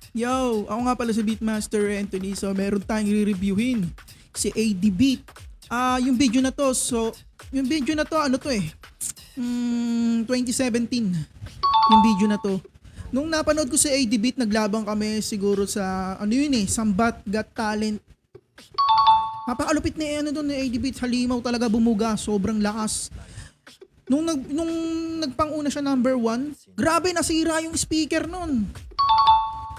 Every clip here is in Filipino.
Yo, ako nga pala si Beatmaster Anthony. So, meron tayong re-reviewin si AD Beat. Yung video na to, ano to 2017. Yung video na to. Nung napanood ko si AD Beat, naglabang kami siguro sa, Sambat Got Talent. Napakalupit na doon ni AD Beat. Halimaw talaga bumuga. Sobrang lakas. Nung nagpanguna siya number 1, grabe nasira yung speaker nun.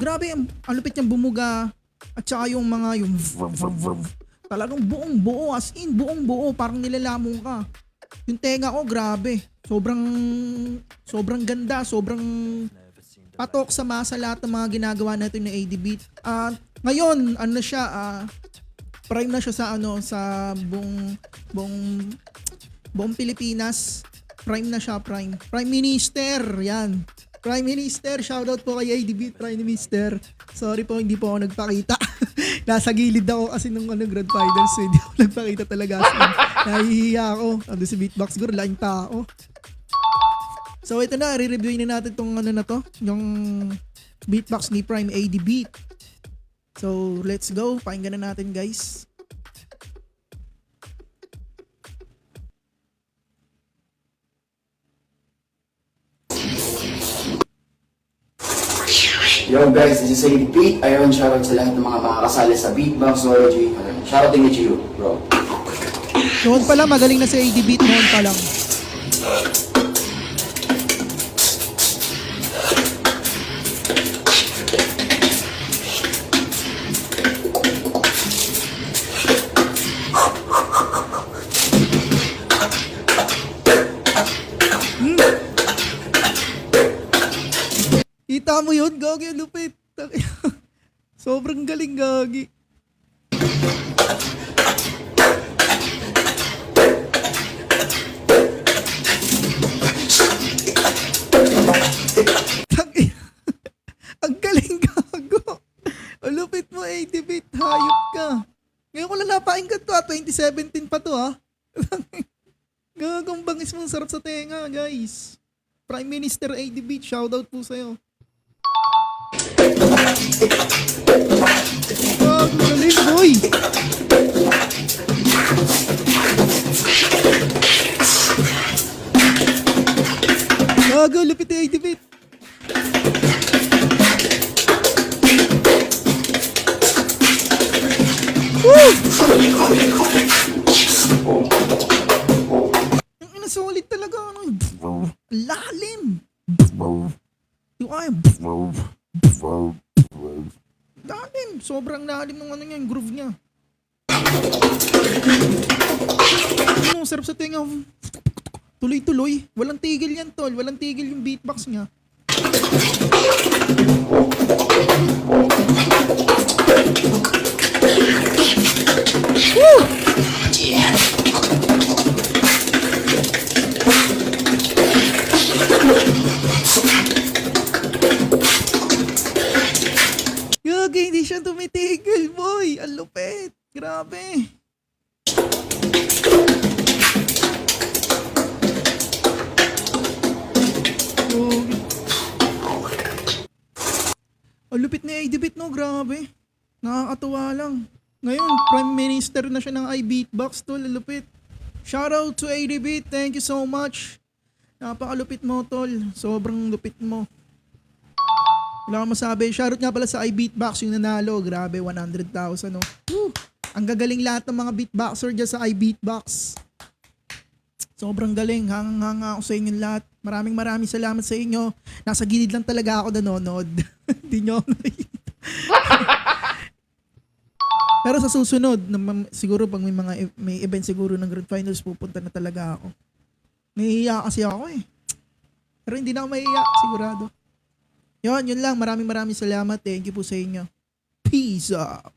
Grabe, ang lupit niyang bumuga. At saka yung mga talagang buong buo, as in buong buo, parang nilalamong ka. Yung tenga ko, grabe. Sobrang ganda, sobrang patok sa masa lahat ng mga ginagawa natin ni AD Beat. Ngayon, prime na siya sa buong Pilipinas. Prime na siya, prime. Prime Minister, yan. Prime Minister, shoutout po kay AD Beat, Prime Minister. Sorry po, hindi po ako nagpakita. Nasa gilid ako kasi nung Grand Finals, hindi ako nagpakita talaga. Nahihiya ako. Ando si Beatbox Guru, laking tao. So ito na, re-reviewin na natin tong yung Beatbox ni Prime AD Beat. So let's go, pakinggan na natin guys. Yo guys, this is AD Beat. Ayun, shoutout sa lahat ng mga makakasali sa Beatboxology. Shoutout din to you, bro. Noon pa lang, magaling na si AD Beat noon pa lang. Kita mo yun, Gagi, ang lupit. Sobrang galing, Gagi. Ang galing, Gago. Ang lupit mo, AD Beat. Hayop ka. Ngayon ko lang napakinggan to, 2017 pa to, ha. Gagong bangis mong sarap sa tenga, guys. Prime Minister AD Beat, shoutout po sa'yo. Oh, galing, boy! Gago, lupit yung AD Beat. Woo! Ang inasolid talaga, lalim! Yung ay, lalim, sobrang lalim ng yung groove niya. Sarap sa tenga. Tuloy-tuloy. Walang tigil yan, tol. Walang tigil yung beatbox niya. Woo! Yeah. Gagi, hindi siya tumitigil, boy. Ang lupit. Grabe. Ang lupit ni AD Beat, no? Grabe. Nakakatuwa lang. Ngayon, Prime Minister na siya ng iBeatbox, tol. Ang lupit. Shoutout to AD Beat. Thank you so much. Napakalupit mo, tol. Sobrang lupit mo. Wala akong masabi. Shoutout nga pala sa iBeatbox yung nanalo. Grabe, 100,000, no? Woo! Ang gagaling lahat ng mga beatboxer dyan sa iBeatbox. Sobrang galing. Hanga ako sa inyo lahat. Maraming salamat sa inyo. Nasa gilid lang talaga ako nanonood. Hindi nyo ako nakita. Pero sa susunod, siguro pag may event siguro ng Grand Finals, pupunta na talaga ako. Nahihiya kasi ako eh. Pero hindi na ako mahihiya, sigurado. Yun lang. Maraming salamat. Thank you po sa inyo. Peace out.